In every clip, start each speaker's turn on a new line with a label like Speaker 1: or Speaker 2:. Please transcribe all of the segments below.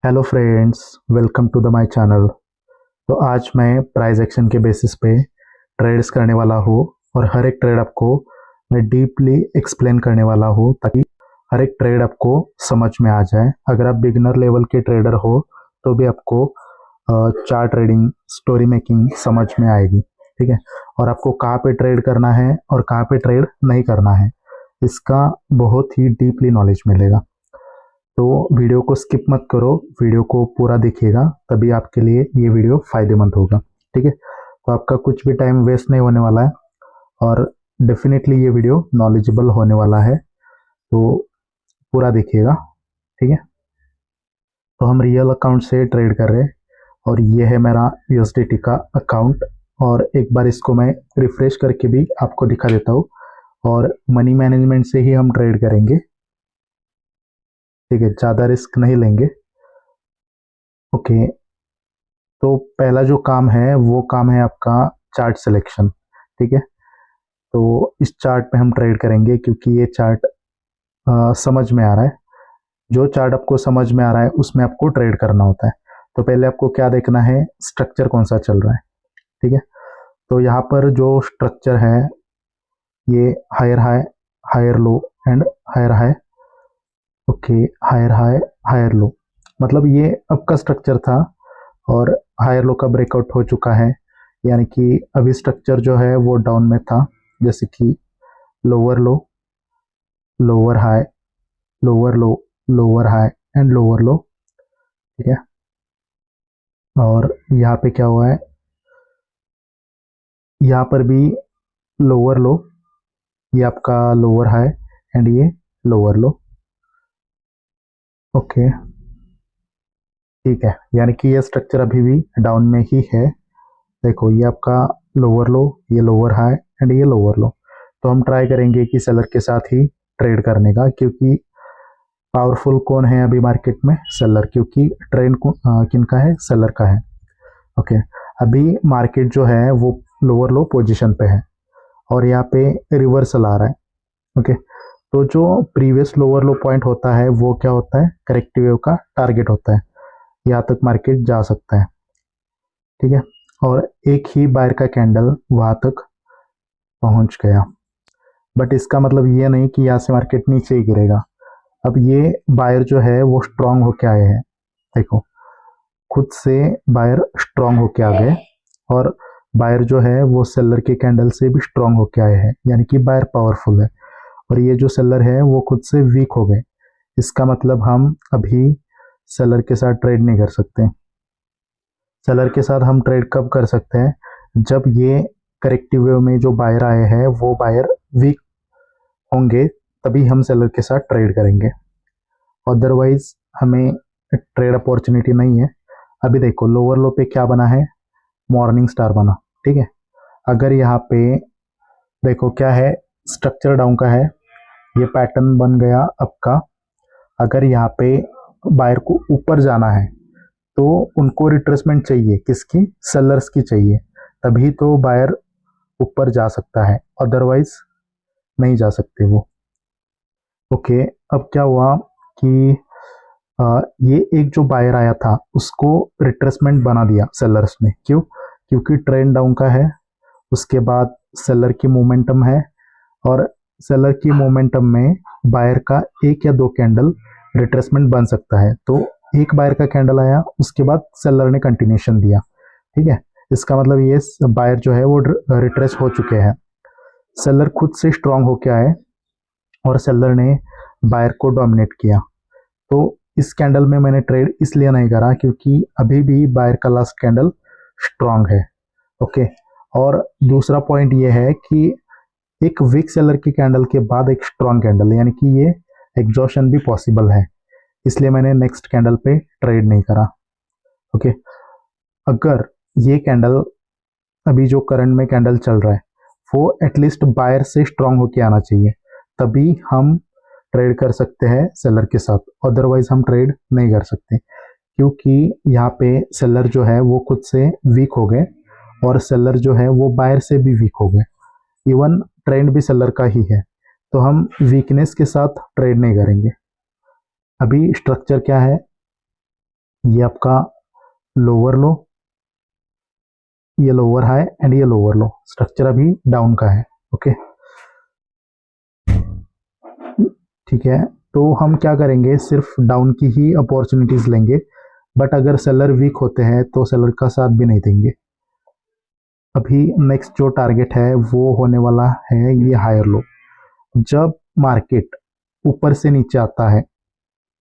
Speaker 1: Hello friends, welcome to the my channel. तो आज मैं प्राइस एक्शन के बेसिस पे ट्रेड्स करने वाला हूँ और हर एक ट्रेड आपको मैं डीपली एक्सप्लेन करने वाला हूँ ताकि हर एक ट्रेड आपको समझ में आ जाए। अगर आप बिगिनर लेवल के ट्रेडर हो तो भी आपको चार्ट ट्रेडिंग, स्टोरी मेकिंग समझ में आएगी। ठीक है, और आपको कहाँ पे ट्रेड करना है और कहाँ पे ट्रेड नहीं करना है, इसका बहुत ही डीपली नॉलेज मिलेगा। तो वीडियो को स्किप मत करो, वीडियो को पूरा देखिएगा, तभी आपके लिए ये वीडियो फायदेमंद होगा। ठीक है, तो आपका कुछ भी टाइम वेस्ट नहीं होने वाला है और डेफिनेटली ये वीडियो नॉलेजेबल होने वाला है, तो पूरा देखिएगा। ठीक है, तो हम रियल अकाउंट से ट्रेड कर रहे हैं और ये है मेरा USDT का अकाउंट। और एक बार इसको मैं रिफ्रेश करके भी आपको दिखा देता हूँ और मनी मैनेजमेंट से ही हम ट्रेड करेंगे। ठीक है, ज़्यादा रिस्क नहीं लेंगे। ओके, तो पहला जो काम है वो काम है आपका चार्ट सिलेक्शन। ठीक है, तो इस चार्ट पे हम ट्रेड करेंगे क्योंकि ये चार्ट समझ में आ रहा है। जो चार्ट आपको समझ में आ रहा है उसमें आपको ट्रेड करना होता है। तो पहले आपको क्या देखना है, स्ट्रक्चर कौन सा चल रहा है। ठीक है, तो यहाँ पर जो स्ट्रक्चर है ये higher high, higher low and higher high. Okay, higher high, higher low, मतलब ये अब का स्ट्रक्चर था और हायर लो का ब्रेकआउट हो चुका है, यानी कि अभी स्ट्रक्चर जो है वो डाउन में था। जैसे कि lower low, lower high, lower low, lower high and lower लो। ठीक है, और यहाँ पे क्या हुआ है, यहाँ पर भी लोअर लो, ये आपका लोअर हाई एंड ये लोअर लो। ओके, ठीक है, यानी कि ये स्ट्रक्चर अभी भी डाउन में ही है। देखो, ये आपका लोअर लो, ये लोअर हाई एंड ये लोअर लो। तो हम ट्राई करेंगे कि सेलर के साथ ही ट्रेड करने का, क्योंकि पावरफुल कौन है अभी मार्केट में, सेलर, क्योंकि ट्रेंड को किनका है, सेलर का है। ओके, अभी मार्केट जो है वो लोअर लो पोजीशन पे है और यहाँ पे रिवर्सल आ रहा है। ओके, तो जो प्रीवियस लोअर लो पॉइंट होता है वो क्या होता है, करेक्टिव वेव का टारगेट होता है। यहाँ तक मार्केट जा सकता है। ठीक है, और एक ही बायर का कैंडल वहां तक पहुंच गया, बट इसका मतलब ये नहीं कि यहाँ से मार्केट नीचे ही गिरेगा। अब ये बायर जो है वो स्ट्रांग होके आए हैं। देखो, खुद से बायर स्ट्रांग होके आ गए और बायर जो है वो सेलर के कैंडल से भी स्ट्रांग होके आए हैं, यानी कि बायर पावरफुल है। और ये जो सेलर है वो खुद से वीक हो गए। इसका मतलब हम अभी सेलर के साथ ट्रेड नहीं कर सकते। सेलर के साथ हम ट्रेड कब कर सकते हैं, जब ये करेक्टिव वेव में जो बायर आए हैं वो बायर वीक होंगे, तभी हम सेलर के साथ ट्रेड करेंगे। अदरवाइज हमें ट्रेड अपॉर्चुनिटी नहीं है। अभी देखो, लोअर लो पे क्या बना है, मॉर्निंग स्टार बना। ठीक है, अगर यहाँ पे देखो क्या है, स्ट्रक्चर डाउन का है, ये पैटर्न बन गया अप का। अगर यहाँ पे बायर को ऊपर जाना है तो उनको रिट्रेसमेंट चाहिए, किसकी, सेलर्स की चाहिए, तभी तो बायर ऊपर जा सकता है, अदरवाइज नहीं जा सकते वो। ओके, अब क्या हुआ कि ये एक जो बायर आया था उसको रिट्रेसमेंट बना दिया सेलर्स ने। क्यों, क्योंकि ट्रेंड डाउन का है, उसके बाद सेलर की मोमेंटम है और सेलर की मोमेंटम में बायर का एक या दो कैंडल रिट्रेसमेंट बन सकता है। तो एक बायर का कैंडल आया, उसके बाद सेलर ने कंटिन्यूशन दिया। ठीक है, इसका मतलब ये बायर जो है वो रिट्रेस हो चुके हैं। सेलर खुद से स्ट्रांग होके आए और सेलर ने बायर को डोमिनेट किया। तो इस कैंडल में मैंने ट्रेड इसलिए नहीं करा क्योंकि अभी भी बायर का लास्ट कैंडल स्ट्रांग है। ओके, और दूसरा पॉइंट ये है कि एक वीक सेलर की कैंडल के बाद एक स्ट्रांग कैंडल, यानी कि ये एग्जॉशन भी पॉसिबल है, इसलिए मैंने नेक्स्ट कैंडल पे ट्रेड नहीं करा। ओके, अगर ये कैंडल, अभी जो करंट में कैंडल चल रहा है, वो एटलीस्ट बायर से स्ट्रांग होके आना चाहिए, तभी हम ट्रेड कर सकते हैं सेलर के साथ, अदरवाइज हम ट्रेड नहीं कर सकते। क्योंकि यहाँ पे सेलर जो है वो खुद से वीक हो गए और सेलर जो है वो बायर से भी वीक हो गए। इवन ट्रेंड भी सेलर का ही है, तो हम वीकनेस के साथ ट्रेड नहीं करेंगे। अभी स्ट्रक्चर क्या है, ये आपका लोअर लो, ये लोअर हाई एंड ये लोअर लो, स्ट्रक्चर अभी डाउन का है। ओके, ठीक है। तो हम क्या करेंगे, सिर्फ डाउन की ही अपॉर्चुनिटीज लेंगे, बट अगर सेलर वीक होते हैं तो सेलर का साथ भी नहीं देंगे। अभी नेक्स्ट जो टारगेट है वो होने वाला है ये हायर लो। जब मार्केट ऊपर से नीचे आता है,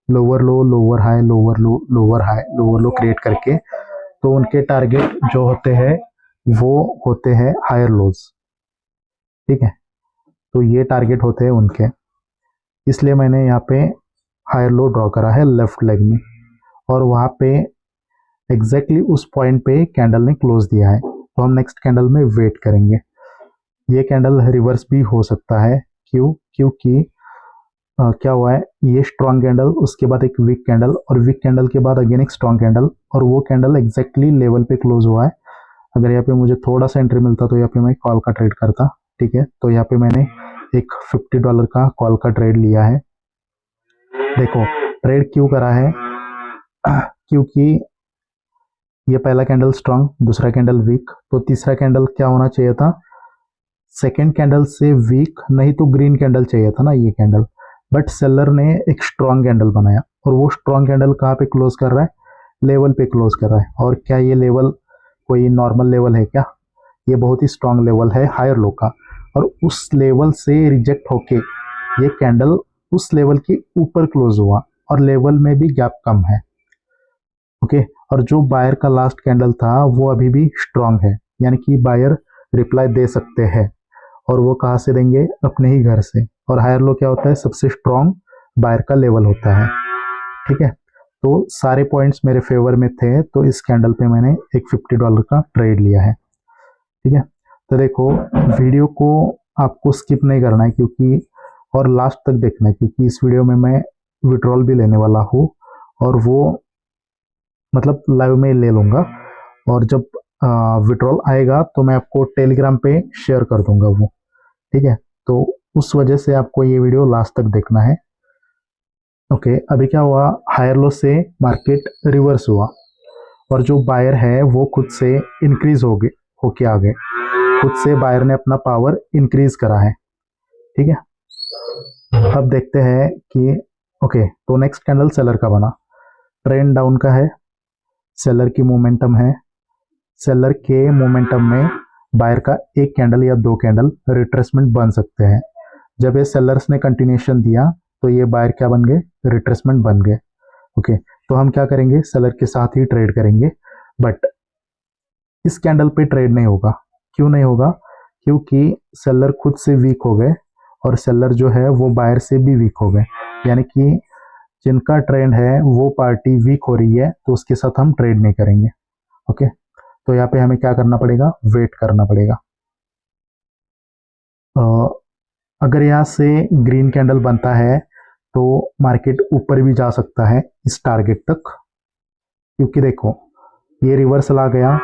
Speaker 1: लोअर लो, लोअर हाई, लोअर लो, लोअर हाई, लोअर लो क्रिएट करके, तो उनके टारगेट जो होते हैं वो होते हैं हायर लोज। ठीक है, तो ये टारगेट होते हैं उनके, इसलिए मैंने यहाँ पे हायर लो ड्रॉ करा है लेफ्ट लेग में, और वहाँ पे एग्जैक्टली उस पॉइंट पे कैंडल ने क्लोज दिया है। तो हम नेक्स्ट कैंडल में वेट करेंगे। ये कैंडल रिवर्स भी हो सकता है, क्यों, क्योंकि क्या हुआ है, ये स्ट्रॉन्ग कैंडल, उसके बाद एक वीक कैंडल, और वीक कैंडल के बाद अगेन एक स्ट्रॉन्ग कैंडल, और वो कैंडल एग्जैक्टली लेवल पे क्लोज हुआ है। अगर यहाँ पे मुझे थोड़ा सा एंट्री मिलता तो यहाँ पे मैं कॉल का ट्रेड करता। ठीक है, तो यहाँ पे मैंने एक $50 का कॉल का ट्रेड लिया है। देखो ट्रेड क्यों करा है, क्योंकि ये पहला कैंडल स्ट्रॉन्ग, दूसरा कैंडल वीक, तो तीसरा कैंडल क्या होना चाहिए था, सेकेंड कैंडल से वीक, नहीं तो ग्रीन कैंडल चाहिए था ना ये कैंडल। बट सेलर ने एक स्ट्रॉन्ग कैंडल बनाया, और वो स्ट्रॉन्ग कैंडल कहाँ पे क्लोज कर रहा है, लेवल पे क्लोज कर रहा है। और क्या ये लेवल कोई नॉर्मल लेवल है क्या, ये बहुत ही स्ट्रॉन्ग लेवल है हायर लो का, और उस लेवल से रिजेक्ट होके ये कैंडल उस लेवल के ऊपर क्लोज हुआ, और लेवल में भी गैप कम है। ओके, और जो बायर का लास्ट कैंडल था वो अभी भी स्ट्रॉन्ग है, यानी कि बायर रिप्लाई दे सकते हैं, और वो कहाँ से देंगे, अपने ही घर से। और हायर लो क्या होता है, सबसे स्ट्रॉन्ग बायर का लेवल होता है। ठीक है, तो सारे पॉइंट्स मेरे फेवर में थे, तो इस कैंडल पे मैंने एक $50 का ट्रेड लिया है। ठीक है, तो देखो वीडियो को आपको स्किप नहीं करना है, क्योंकि और लास्ट तक देखना है, क्योंकि इस वीडियो में मैं विड्रॉल भी लेने वाला हूँ, और वो मतलब लाइव में ले लूँगा, और जब विड्रॉल आएगा तो मैं आपको टेलीग्राम पे शेयर कर दूंगा वो। ठीक है, तो उस वजह से आपको ये वीडियो लास्ट तक देखना है। ओके, अभी क्या हुआ, हायर लो से मार्केट रिवर्स हुआ, और जो बायर है वो खुद से इंक्रीज हो गए, होके आ गए, खुद से बायर ने अपना पावर इंक्रीज करा है। ठीक है, अब देखते हैं कि ओके, तो नेक्स्ट कैंडल सेलर का बना, ट्रेंड डाउन का है, सेलर की मोमेंटम है, सेलर के मोमेंटम में बायर का एक कैंडल या दो कैंडल रिट्रेसमेंट बन सकते हैं। जब ये सेलर्स ने कंटिन्यूएशन दिया तो ये बायर क्या बन गए, रिट्रेसमेंट बन गए। ओके, तो हम क्या करेंगे, सेलर के साथ ही ट्रेड करेंगे, बट इस कैंडल पे ट्रेड नहीं होगा। क्यों नहीं होगा, क्योंकि सेलर खुद से वीक हो गए, और सेलर जो है वो बायर से भी वीक हो गए, यानी कि जिनका ट्रेंड है वो पार्टी वीक हो रही है, तो उसके साथ हम ट्रेड नहीं करेंगे। ओके, तो यहाँ पे हमें क्या करना पड़ेगा, वेट करना पड़ेगा। अगर यहाँ से ग्रीन कैंडल बनता है तो मार्केट ऊपर भी जा सकता है इस टारगेट तक, क्योंकि देखो ये रिवर्सल आ गया,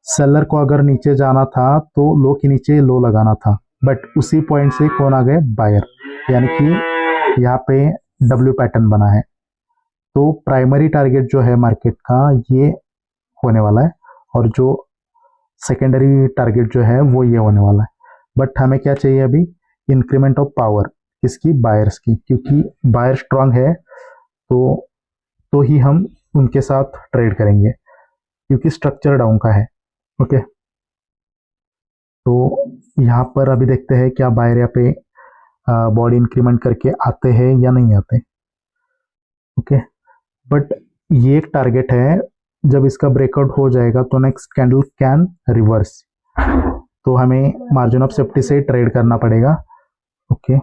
Speaker 1: सेलर को अगर नीचे जाना था तो लो के नीचे लो लगाना था, बट उसी पॉइंट से कौन आ गए, बायर, यानी कि यहाँ पे डब्ल्यू पैटर्न बना है। तो प्राइमरी टारगेट जो है मार्केट का ये होने वाला है, और जो सेकेंडरी टारगेट जो है वो ये होने वाला है। बट हमें क्या चाहिए अभी, इंक्रीमेंट ऑफ पावर, किसकी, बायर्स की, क्योंकि बायर स्ट्रांग है तो ही हम उनके साथ ट्रेड करेंगे, क्योंकि स्ट्रक्चर डाउन का है। ओके, तो यहाँ पर अभी देखते हैं क्या बायर यहाँ पे बॉडी इंक्रीमेंट करके आते हैं या नहीं आते। ओके, बट ये एक टारगेट है, जब इसका ब्रेकआउट हो जाएगा तो नेक्स्ट कैंडल कैन रिवर्स, तो हमें मार्जिन ऑफ सेफ्टी से ट्रेड करना पड़ेगा। ओके,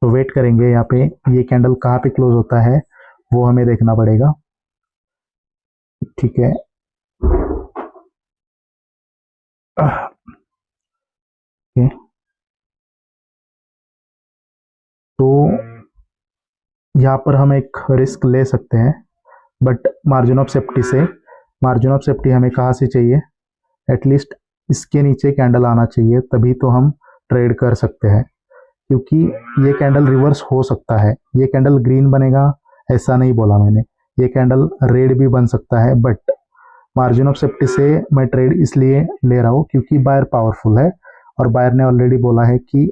Speaker 1: तो वेट करेंगे, यहाँ पे ये कैंडल कहाँ पे क्लोज होता है वो हमें देखना पड़ेगा। ठीक है, ओके, तो यहाँ पर हम एक रिस्क ले सकते हैं, बट मार्जिन ऑफ सेफ्टी से, मार्जिन ऑफ सेफ्टी हमें कहाँ से चाहिए, एटलीस्ट इसके नीचे कैंडल आना चाहिए, तभी तो हम ट्रेड कर सकते हैं, क्योंकि ये कैंडल रिवर्स हो सकता है, ये कैंडल ग्रीन बनेगा ऐसा नहीं बोला मैंने, ये कैंडल रेड भी बन सकता है, बट मार्जिन ऑफ सेफ्टी से मैं ट्रेड इसलिए ले रहा हूँ क्योंकि बायर पावरफुल है और बायर ने ऑलरेडी बोला है कि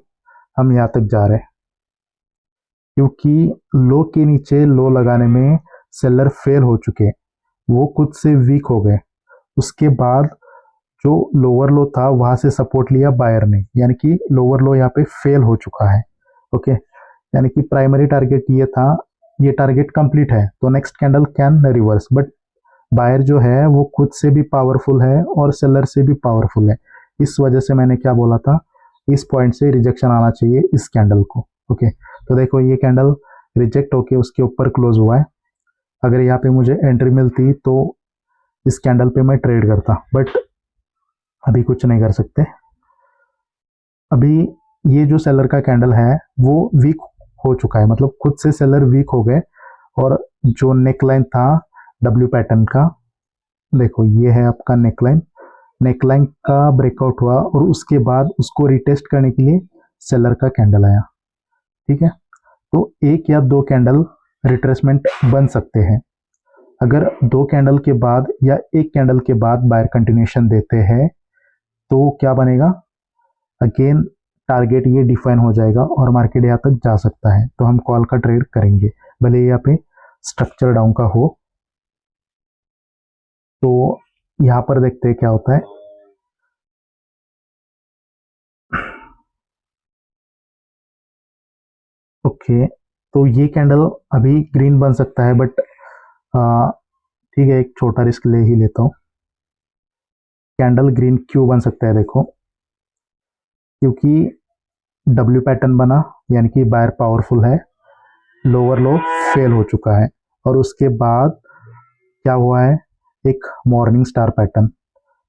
Speaker 1: हम यहाँ तक जा रहे हैं। क्योंकि लो के नीचे लो लगाने में सेलर फेल हो चुके, वो खुद से वीक हो गए। उसके बाद जो लोअर लो था वहां से सपोर्ट लिया बायर ने, यानी कि लोअर लो यहाँ पे फेल हो चुका है। ओके, यानी कि प्राइमरी टारगेट ये था, ये टारगेट कंप्लीट है, तो next candle can reverse. But buyer जो है वो खुद से भी पावरफुल है और सेलर से भी पावरफुल है। इस वजह से मैंने क्या बोला था, इस पॉइंट से रिजेक्शन आना चाहिए इस कैंडल को। ओके, तो देखो ये कैंडल रिजेक्ट होके उसके ऊपर क्लोज हुआ है। अगर यहाँ पे मुझे एंट्री मिलती तो इस कैंडल पे मैं ट्रेड करता, बट अभी कुछ नहीं कर सकते। अभी ये जो सेलर का कैंडल है वो वीक हो चुका है, मतलब खुद से सेलर वीक हो गए। और जो नेकलाइन था डब्ल्यू पैटर्न का, देखो ये है आपका नेकलाइन, नेकलाइन का ब्रेकआउट हुआ और उसके बाद उसको रिटेस्ट करने के लिए सेलर का कैंडल आया। ठीक है, तो एक या दो कैंडल रिट्रेसमेंट बन सकते हैं। अगर दो कैंडल के बाद या एक कैंडल के बाद बायर कंटिन्यूएशन देते हैं तो क्या बनेगा, अगेन टारगेट ये डिफाइन हो जाएगा और मार्केट यहाँ तक जा सकता है, तो हम कॉल का ट्रेड करेंगे भले यहाँ पे स्ट्रक्चर डाउन का हो। तो यहाँ पर देखते हैं क्या होता है। ओके, तो ये कैंडल अभी ग्रीन बन सकता है, बट ठीक है, एक छोटा रिस्क ले ही लेता हूँ। कैंडल ग्रीन क्यों बन सकता है, देखो क्योंकि डब्ल्यू पैटर्न बना, यानी कि बायर पावरफुल है, लोअर लो फेल हो चुका है और उसके बाद क्या हुआ है, एक मॉर्निंग स्टार पैटर्न।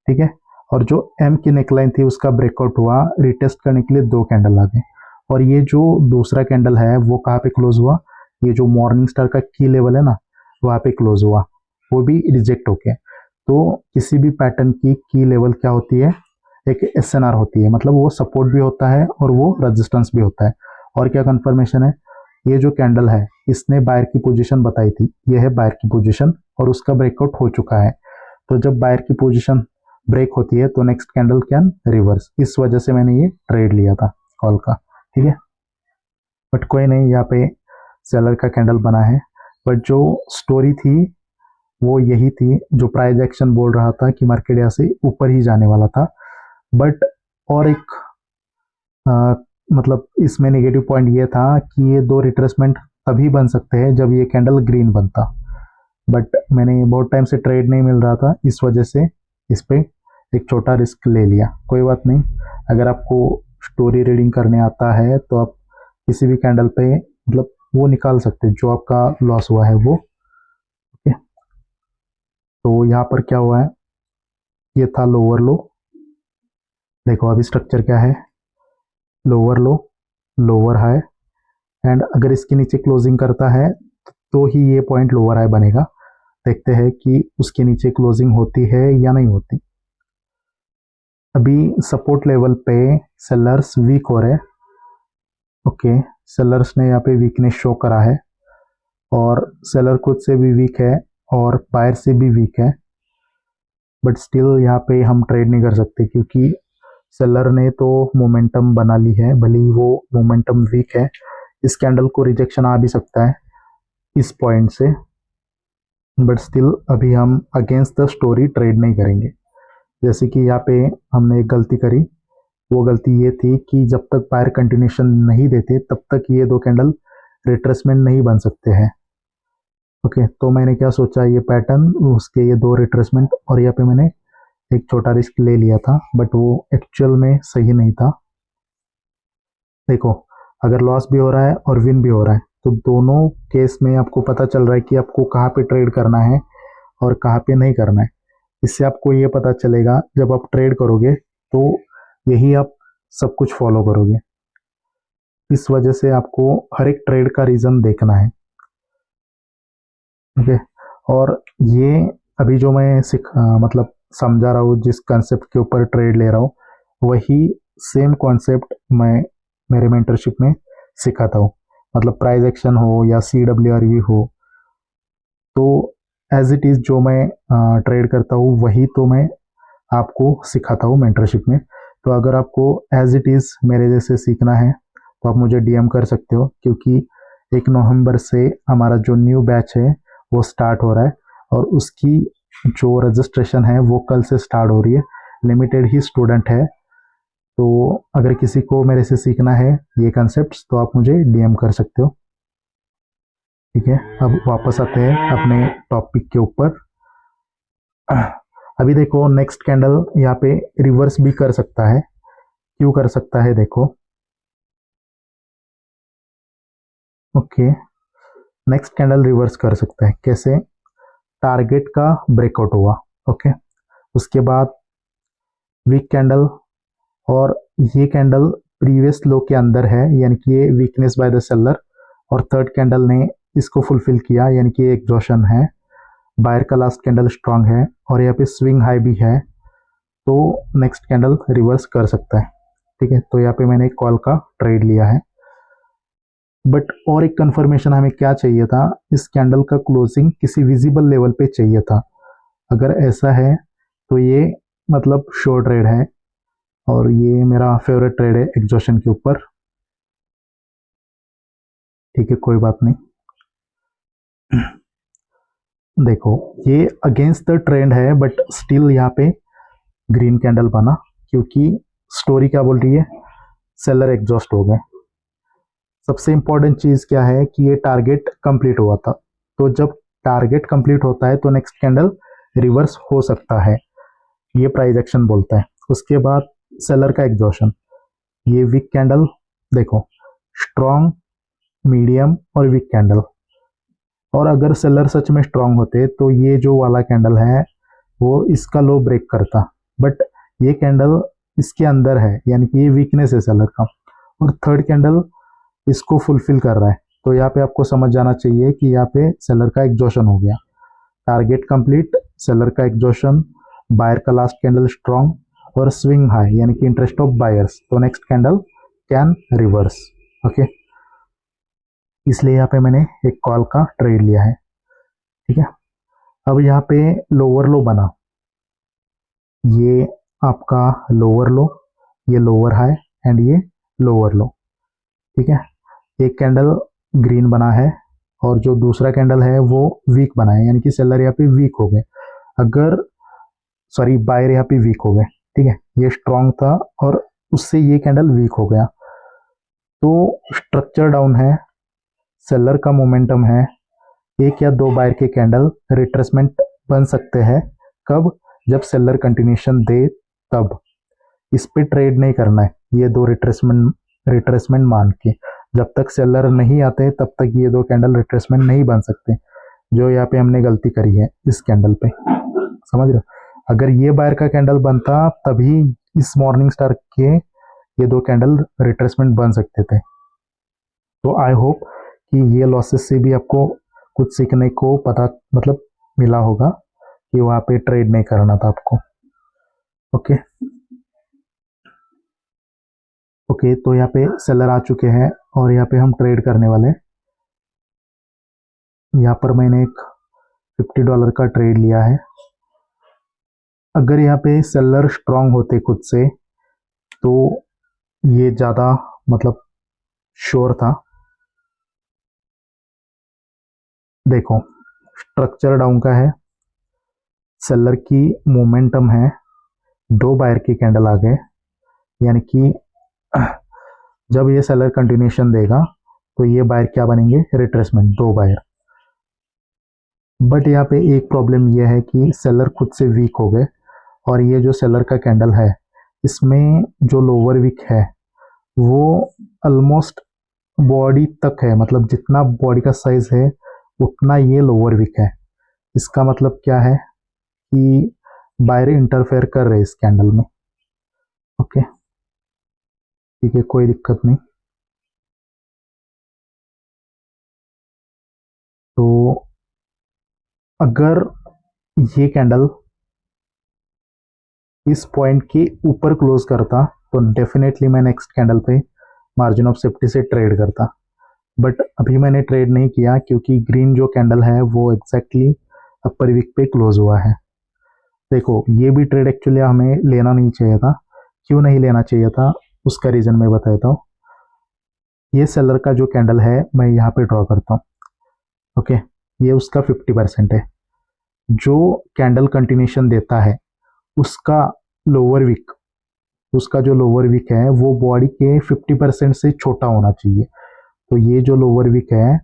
Speaker 1: ठीक है, और जो एम की नेकलाइन थी उसका ब्रेकआउट हुआ, रिटेस्ट करने के लिए दो कैंडल आ गए और ये जो दूसरा कैंडल है वो कहाँ पे क्लोज हुआ, ये जो मॉर्निंग स्टार का की लेवल है ना वहाँ पे क्लोज हुआ, वो भी रिजेक्ट होके। तो किसी भी पैटर्न की लेवल क्या होती है, एक एसएनआर होती है, मतलब वो सपोर्ट भी होता है और वो रेजिस्टेंस भी होता है। और क्या कंफर्मेशन है, ये जो कैंडल है इसने बायर की पोजीशन बताई थी, ये है बायर की पोजीशन और उसका ब्रेकआउट हो चुका है। तो जब बायर की पोजीशन ब्रेक होती है तो नेक्स्ट कैंडल कैन रिवर्स, इस वजह से मैंने ये ट्रेड लिया था कॉल का। ठीक है, बट कोई नहीं, यहाँ पे सेलर का कैंडल बना है, बट जो स्टोरी थी वो यही थी, जो प्राइस एक्शन बोल रहा था कि मार्केट यहाँ से ऊपर ही जाने वाला था। बट और एक मतलब इसमें नेगेटिव पॉइंट ये था कि ये दो रिट्रेसमेंट तभी बन सकते हैं जब ये कैंडल ग्रीन बनता, बट मैंने बहुत टाइम से ट्रेड नहीं मिल रहा था, इस वजह से इस पे एक छोटा रिस्क ले लिया। कोई बात नहीं, अगर आपको स्टोरी रीडिंग करने आता है तो आप किसी भी कैंडल पे मतलब वो निकाल सकते हैं जो आपका लॉस हुआ है वो। ओके, तो यहाँ पर क्या हुआ है, ये था लोअर लो, देखो अभी स्ट्रक्चर क्या है, lower low, lower high, and अगर इसके नीचे क्लोजिंग करता है तो ही ये पॉइंट लोअर हाई बनेगा। देखते हैं कि उसके नीचे क्लोजिंग होती है या नहीं होती। अभी सपोर्ट लेवल पे सेलर्स वीक हो रहे, ओके, सेलर्स ने यहाँ पे वीकनेस शो करा है और सेलर खुद से भी वीक है और बायर से भी वीक है, बट स्टिल यहाँ पे हम ट्रेड नहीं कर सकते क्योंकि सेलर ने तो मोमेंटम बना ली है, भले ही वो मोमेंटम वीक है। इस कैंडल को रिजेक्शन आ भी सकता है इस पॉइंट से, बट स्टिल अभी हम अगेंस्ट द स्टोरी ट्रेड नहीं करेंगे। जैसे कि यहाँ पे हमने एक गलती करी, वो गलती ये थी कि जब तक बायर कंटिन्यूएशन नहीं देते तब तक ये दो कैंडल रिट्रेसमेंट नहीं बन सकते हैं। ओके, तो मैंने क्या सोचा, ये पैटर्न उसके ये दो रिट्रेसमेंट, और यहाँ पे मैंने एक छोटा रिस्क ले लिया था, बट वो एक्चुअल में सही नहीं था। देखो अगर लॉस भी हो रहा है और विन भी हो रहा है तो दोनों केस में आपको पता चल रहा है कि आपको कहाँ पे ट्रेड करना है और कहाँ पे नहीं करना है। इससे आपको ये पता चलेगा जब आप ट्रेड करोगे तो यही आप सब कुछ फॉलो करोगे। इस वजह से आपको हर एक ट्रेड का रीज़न देखना है। ओके, और ये अभी जो मैं मतलब समझा रहा हूँ, जिस कंसेप्ट के ऊपर ट्रेड ले रहा हूँ, वही सेम कॉन्सेप्ट मैं मेरे मेंटरशिप में सिखाता हूँ। मतलब प्राइस एक्शन हो या CWRV हो, तो एज इट इज़ जो मैं ट्रेड करता हूँ वही तो मैं आपको सिखाता हूँ मेंटरशिप में। तो अगर आपको एज इट इज़ मेरे जैसे सीखना है तो आप मुझे डीएम कर सकते हो, क्योंकि 1 नवंबर से हमारा जो न्यू बैच है वो स्टार्ट हो रहा है और उसकी जो रजिस्ट्रेशन है वो कल से स्टार्ट हो रही है। लिमिटेड ही स्टूडेंट है, तो अगर किसी को मेरे से सीखना है ये कंसेप्ट तो आप मुझे डीएम कर सकते हो। ठीक है, अब वापस आते हैं अपने टॉपिक के ऊपर। अभी देखो नेक्स्ट कैंडल यहाँ पे रिवर्स भी कर सकता है। क्यों कर सकता है देखो। ओके, नेक्स्ट कैंडल रिवर्स कर सकता है कैसे। टारगेट का ब्रेकआउट हुआ, ओके, उसके बाद वीक कैंडल, और ये कैंडल प्रीवियस लो के अंदर है, यानी कि ये वीकनेस बाय द सेलर, और थर्ड कैंडल ने इसको फुलफिल किया, यानी कि एग्जॉशन है। बायर का लास्ट कैंडल स्ट्रांग है और यहाँ पे स्विंग हाई भी है, तो नेक्स्ट कैंडल रिवर्स कर सकता है। ठीक है, तो यहाँ पे मैंने एक कॉल का ट्रेड लिया है। बट और एक कंफर्मेशन हमें क्या चाहिए था, इस कैंडल का क्लोजिंग किसी विजिबल लेवल पे चाहिए था। अगर ऐसा है तो ये मतलब शॉर्ट ट्रेड है, और ये मेरा फेवरेट ट्रेड है एग्जॉशन के ऊपर। ठीक है, कोई बात नहीं। देखो ये अगेंस्ट द ट्रेंड है, बट स्टिल यहाँ पे ग्रीन कैंडल बना, क्योंकि स्टोरी क्या बोल रही है, सेलर एग्जॉस्ट हो गए। सबसे इंपॉर्टेंट चीज क्या है कि ये टारगेट कंप्लीट हुआ था, तो जब टारगेट कंप्लीट होता है तो नेक्स्ट कैंडल रिवर्स हो सकता है, ये प्राइस एक्शन बोलता है। उसके बाद सेलर का एग्जॉशन, ये वीक कैंडल देखो, स्ट्रॉन्ग, मीडियम और वीक कैंडल, और अगर सेलर सच में स्ट्रांग होते तो ये जो वाला कैंडल है वो इसका लो ब्रेक करता, बट ये कैंडल इसके अंदर है, यानी कि ये वीकनेस है सेलर का, और थर्ड कैंडल इसको फुलफिल कर रहा है। तो यहाँ पे आपको समझ जाना चाहिए कि यहाँ पे सेलर का एग्जॉशन हो गया। टारगेट कंप्लीट, सेलर का एग्जॉशन, बायर का लास्ट कैंडल स्ट्रॉन्ग और स्विंग हाई, यानी कि इंटरेस्ट ऑफ बायर्स, तो next candle can reverse. Okay, इसलिए यहाँ पे मैंने एक कॉल का ट्रेड लिया है। ठीक है, अब यहाँ पे लोअर लो बना, ये आपका लोअर लो, ये लोअर हाई एंड ये लोअर लो। ठीक है, एक कैंडल ग्रीन बना है और जो दूसरा कैंडल है वो वीक बना है, यानी कि सेलर यहाँ पे वीक हो गए, अगर सॉरी बायर यहाँ पे वीक हो गए। ठीक है, ये स्ट्रांग था और उससे ये कैंडल वीक हो गया, तो स्ट्रक्चर डाउन है, सेलर का मोमेंटम है, एक या दो बायर के कैंडल रिट्रेसमेंट बन सकते हैं। कब, जब सेलर कंटिन्यूशन दे तब। इस पे ट्रेड नहीं करना है, ये दो रिट्रेसमेंट मान के, जब तक सेलर नहीं आते तब तक ये दो कैंडल रिट्रेसमेंट नहीं बन सकते, जो यहाँ पे हमने गलती करी है इस कैंडल पे। समझ रहे हो, अगर ये बायर का कैंडल बनता तभी इस मॉर्निंग स्टार के ये दो कैंडल रिट्रेसमेंट बन सकते थे। तो आई होप कि ये लॉसेस से भी आपको कुछ सीखने को पता मतलब मिला होगा कि वहाँ पे ट्रेड नहीं करना था आपको। ओके ओके, तो यहाँ पे सेलर आ चुके हैं और यहाँ पे हम ट्रेड करने वाले हैं। यहाँ पर मैंने एक $50 का ट्रेड लिया है। अगर यहाँ पे सेलर स्ट्रांग होते खुद से तो ये ज़्यादा मतलब श्योर था। देखो स्ट्रक्चर डाउन का है, सेलर की मोमेंटम है, दो बायर की कैंडल आ गए, यानी कि जब ये सेलर कंटिन्यूशन देगा तो ये बायर क्या बनेंगे, रिट्रेसमेंट, दो बायर। बट यहाँ पे एक प्रॉब्लम ये है कि सेलर खुद से वीक हो गए, और ये जो सेलर का कैंडल है इसमें जो लोअर वीक है वो ऑलमोस्ट बॉडी तक है, मतलब जितना बॉडी का साइज है उतना ये लोअर वीक है। इसका मतलब क्या है कि बायर इंटरफेयर कर रहे हैं इस कैंडल में। ओके, ठीक है, कोई दिक्कत नहीं। तो अगर ये कैंडल इस पॉइंट के ऊपर क्लोज करता तो डेफिनेटली मैं नेक्स्ट कैंडल पे मार्जिन ऑफ सेफ्टी से ट्रेड करता। बट अभी मैंने ट्रेड नहीं किया क्योंकि ग्रीन जो कैंडल है वो एग्जैक्टली अपर वीक पे क्लोज हुआ है। देखो ये भी ट्रेड एक्चुअली हमें लेना नहीं चाहिए था। क्यों नहीं लेना चाहिए था उसका रीजन मैं बताता हूँ। ये सेलर का जो कैंडल है मैं यहाँ पे ड्रॉ करता हूँ। ओके, ये उसका 50% है। जो कैंडल कंटिन्यूशन देता है उसका लोअर वीक, उसका जो लोअर वीक है वो बॉडी के 50% से छोटा होना चाहिए। तो ये जो लोअर वीक है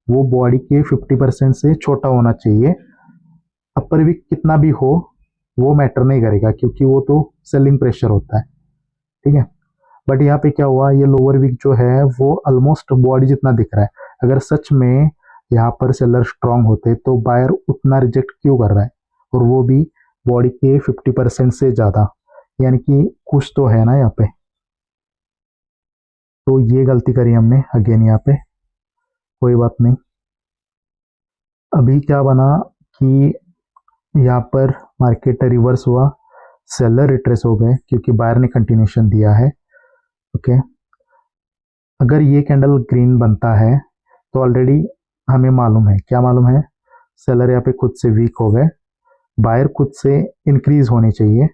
Speaker 1: वो बॉडी के 50% से छोटा होना चाहिए। अपर वीक कितना भी हो वो मैटर नहीं करेगा क्योंकि वो तो सेलिंग प्रेशर होता है, ठीक है। बट यहाँ पे क्या हुआ, ये लोअर वीक जो है वो ऑलमोस्ट बॉडी जितना दिख रहा है। अगर सच में यहाँ पर सेलर स्ट्रांग होते तो बायर उतना रिजेक्ट क्यों कर रहा है, और वो भी बॉडी के 50% से ज़्यादा, यानी कि कुछ तो है ना यहाँ पे। तो ये गलती करी हमने अगेन यहाँ पे, कोई बात नहीं। अभी क्या बना कि यहाँ पर मार्केट रिवर्स हुआ, सेलर रिट्रेस हो गए क्योंकि बायर ने कंटिन्यूशन दिया है। ओके, अगर ये कैंडल ग्रीन बनता है तो ऑलरेडी हमें मालूम है, क्या मालूम है, सेलर यहाँ पे खुद से वीक हो गए, बायर खुद से इंक्रीज होनी चाहिए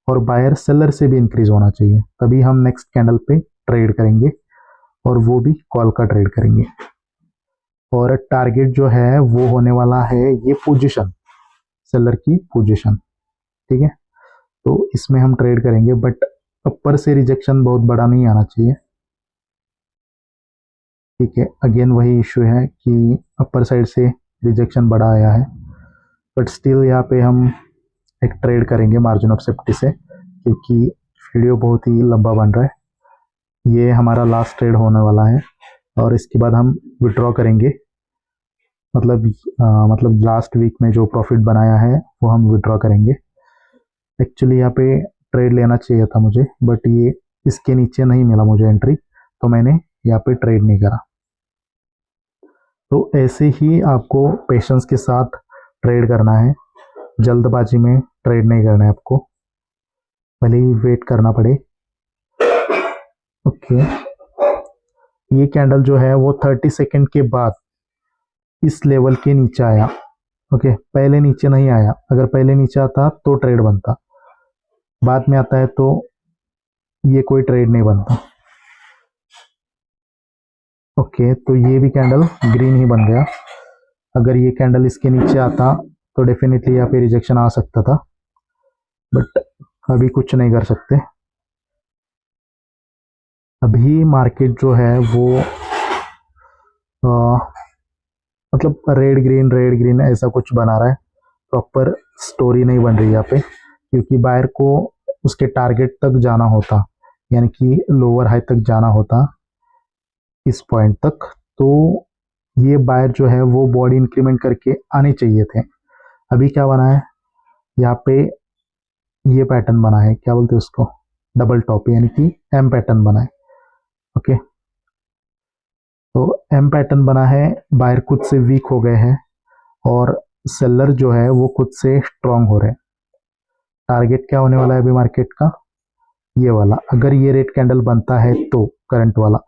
Speaker 1: और बायर सेलर से भी इंक्रीज होना चाहिए, तभी हम नेक्स्ट कैंडल पे ट्रेड करेंगे और वो भी कॉल का ट्रेड करेंगे। और टारगेट जो है वो होने वाला है ये पोजीशन, सेलर की पोजीशन, ठीक है। तो इसमें हम ट्रेड करेंगे बट ऊपर से रिजेक्शन बहुत बड़ा नहीं आना चाहिए, ठीक है। अगेन वही इश्यू है कि अपर साइड से रिजेक्शन बड़ा आया है, बट स्टिल यहाँ पे हम एक ट्रेड करेंगे मार्जिन ऑफ सेफ्टी से क्योंकि वीडियो बहुत ही लंबा बन रहा है। ये हमारा लास्ट ट्रेड होने वाला है और इसके बाद हम विड्रॉ करेंगे, मतलब लास्ट वीक में जो प्रॉफिट बनाया है वो हम विड्रॉ करेंगे। एक्चुअली यहाँ पे ट्रेड लेना चाहिए था मुझे, बट ये इसके नीचे नहीं मिला मुझे एंट्री, तो मैंने यहाँ पे ट्रेड नहीं करा। तो ऐसे ही आपको पेशेंस के साथ ट्रेड करना है, जल्दबाजी में ट्रेड नहीं करना है आपको, भले ही वेट करना पड़े। ओके, ये कैंडल जो है वो 30 सेकेंड के बाद इस लेवल के नीचे आया। ओके, पहले नीचे नहीं आया, अगर पहले नीचे आता तो ट्रेड बनता, बाद में आता है तो ये कोई ट्रेड नहीं बनता। ओके, तो ये भी कैंडल ग्रीन ही बन गया। अगर ये कैंडल इसके नीचे आता तो डेफिनेटली यहाँ पे रिजेक्शन आ सकता था, बट अभी कुछ नहीं कर सकते। अभी मार्केट जो है वो मतलब रेड ग्रीन ऐसा कुछ बना रहा है, प्रॉपर स्टोरी नहीं बन रही यहाँ पे, क्योंकि बायर को उसके टारगेट तक जाना होता, यानी कि लोअर हाई तक जाना होता इस पॉइंट तक, तो ये बायर जो है वो बॉडी इंक्रीमेंट करके आने चाहिए थे। अभी क्या बना है यहाँ पे, ये पैटर्न बना है, क्या बोलते हैं उसको, डबल टॉप, यानी कि एम पैटर्न बना है। ओके, तो एम पैटर्न बना है, बायर खुद से वीक हो गए हैं और सेलर जो है वो खुद से स्ट्रांग हो रहे हैं। टारगेट क्या होने वाला है अभी मार्केट का, ये वाला, अगर ये रेड कैंडल बनता है तो करंट वाला।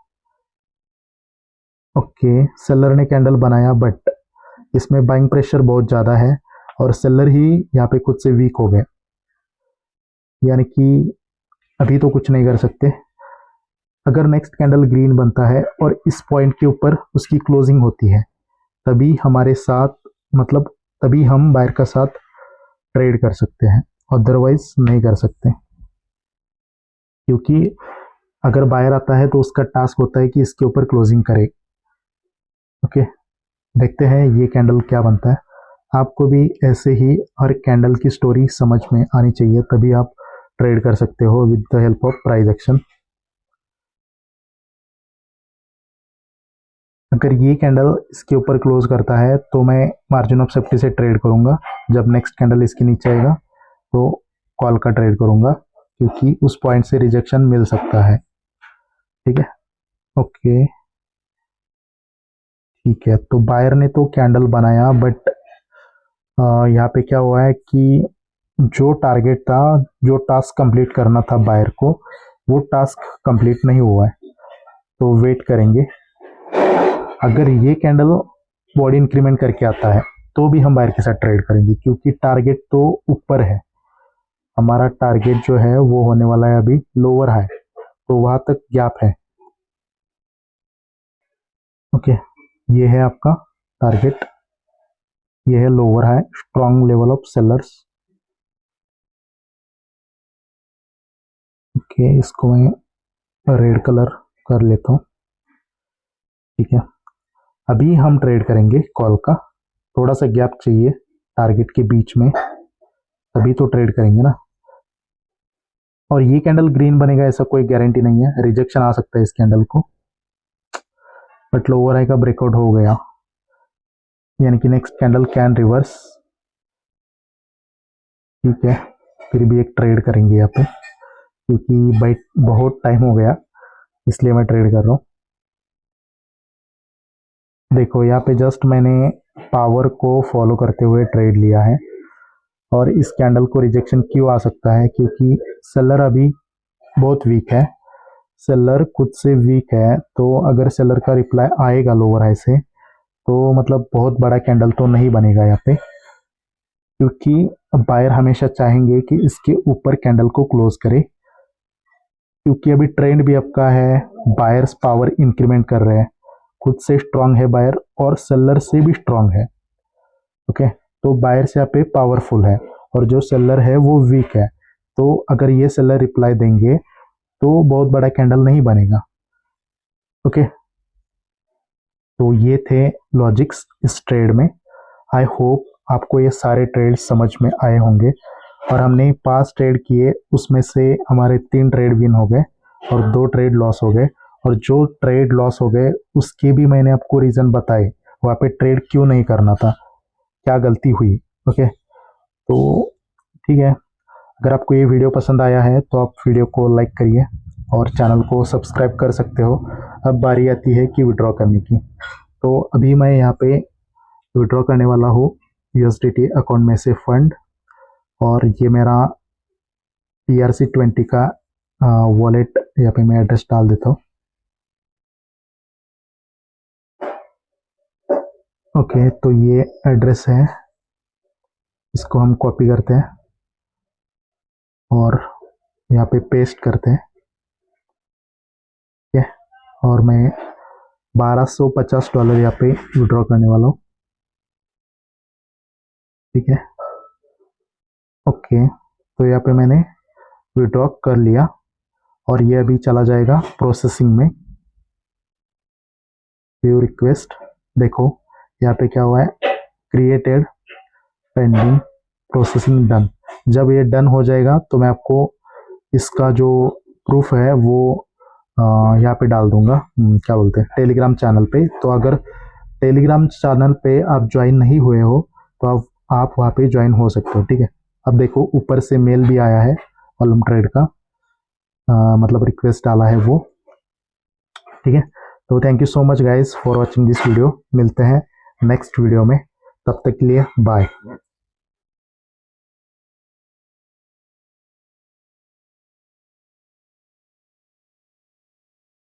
Speaker 1: ओके, सेलर ने कैंडल बनाया बट इसमें बाइंग प्रेशर बहुत ज़्यादा है और सेलर ही यहाँ पे खुद से वीक हो गए, यानी कि अभी तो कुछ नहीं कर सकते। अगर नेक्स्ट कैंडल ग्रीन बनता है और इस पॉइंट के ऊपर उसकी क्लोजिंग होती है, तभी हमारे साथ, मतलब तभी हम बायर का साथ ट्रेड कर सकते हैं, अदरवाइज नहीं कर सकते। क्योंकि अगर बायर आता है तो उसका टास्क होता है कि इसके ऊपर क्लोजिंग करे। ओके, देखते हैं ये कैंडल क्या बनता है। आपको भी ऐसे ही हर कैंडल की स्टोरी समझ में आनी चाहिए, तभी आप ट्रेड कर सकते हो with the help of price action. अगर ये कैंडल इसके ऊपर क्लोज करता है तो मैं मार्जिन ऑफ सेफ्टी से ट्रेड करूंगा, जब नेक्स्ट कैंडल इसके नीचे आएगा तो कॉल का ट्रेड करूंगा, क्योंकि उस पॉइंट से रिजेक्शन मिल सकता है, ठीक है। ओके, ठीक है, तो बायर ने तो कैंडल बनाया बट यहाँ पे क्या हुआ है कि जो टारगेट था, जो टास्क कंप्लीट करना था बायर को, वो टास्क कंप्लीट नहीं हुआ है, तो वेट करेंगे। अगर ये कैंडल बॉडी इंक्रीमेंट करके आता है तो भी हम बायर के साथ ट्रेड करेंगे, क्योंकि टारगेट तो ऊपर है। हमारा टारगेट जो है वो होने वाला है अभी लोअर हाई, तो वहां तक गैप है। ओके, ये है आपका टारगेट, ये है lower high, strong level of sellers. Okay, इसको मैं रेड कलर कर लेता हूँ। ठीक है, अभी हम ट्रेड करेंगे कॉल का। थोड़ा सा गैप चाहिए टारगेट के बीच में, तभी तो ट्रेड करेंगे ना। और ये कैंडल ग्रीन बनेगा ऐसा कोई गारंटी नहीं है, रिजेक्शन आ सकता है इस कैंडल को, बट लोअर हाई का ब्रेकआउट हो गया, यानी कि नेक्स्ट कैंडल कैन रिवर्स। ठीक है, फिर भी एक ट्रेड करेंगे यहाँ पे, क्योंकि भाई बहुत टाइम हो गया इसलिए मैं ट्रेड कर रहा हूँ। देखो यहाँ पे जस्ट मैंने पावर को फॉलो करते हुए ट्रेड लिया है, और इस कैंडल को रिजेक्शन क्यों आ सकता है, क्योंकि सेलर अभी बहुत वीक है। सेलर खुद से वीक है, तो अगर सेलर का रिप्लाई आएगा लोअर हाई से तो मतलब बहुत बड़ा कैंडल तो नहीं बनेगा यहाँ पे, क्योंकि बायर हमेशा चाहेंगे कि इसके ऊपर कैंडल को क्लोज करे, क्योंकि अभी ट्रेंड भी आपका है बायर्स पावर इंक्रीमेंट कर रहे हैं, खुद से स्ट्रांग है बायर और सेलर से भी स्ट्रांग है। ओके, तो बायर्स यहाँ पे पावरफुल है और जो सेलर है वो वीक है, तो अगर ये सेलर रिप्लाई देंगे तो बहुत बड़ा कैंडल नहीं बनेगा। ओके, तो ये थे लॉजिक्स इस ट्रेड में। आई होप आपको ये सारे ट्रेड समझ में आए होंगे, और हमने 5 ट्रेड किए, उसमें से हमारे 3 ट्रेड विन हो गए और 2 ट्रेड लॉस हो गए, और जो ट्रेड लॉस हो गए उसके भी मैंने आपको रीज़न बताए, वहाँ पे ट्रेड क्यों नहीं करना था, क्या गलती हुई। ओके, तो ठीक है, अगर आपको ये वीडियो पसंद आया है तो आप वीडियो को लाइक करिए और चैनल को सब्सक्राइब कर सकते हो। अब बारी आती है कि विड्रॉ करने की, तो अभी मैं यहाँ पे विड्रॉ करने वाला हूँ USDT अकाउंट में से फंड, और ये मेरा ERC20 का वॉलेट यहाँ पे मैं एड्रेस डाल देता हूँ। ओके, तो ये एड्रेस है, इसको हम कॉपी करते हैं और यहाँ पे पेस्ट करते हैं। ठीक है, और मैं $1250 यहाँ पे विड्रॉ करने वाला हूँ। ठीक है, ओके, तो यहाँ पे मैंने विड्रॉ कर लिया और ये अभी चला जाएगा प्रोसेसिंग में। व्यू रिक्वेस्ट, देखो यहाँ पे क्या हुआ है, क्रिएटेड, पेंडिंग, प्रोसेसिंग डन। जब ये डन हो जाएगा तो मैं आपको इसका जो प्रूफ है वो यहाँ पे डाल दूंगा, क्या बोलते हैं, टेलीग्राम चैनल पे। तो अगर टेलीग्राम चैनल पे आप ज्वाइन नहीं हुए हो तो आप वहाँ पे ज्वाइन हो सकते हो। ठीक है, अब देखो ऊपर से मेल भी आया है वॉल्यूम ट्रेड का, मतलब रिक्वेस्ट डाला है वो। ठीक है, तो thank you so much guys for watching this video, मिलते हैं नेक्स्ट वीडियो में, तब तक के लिए बाय।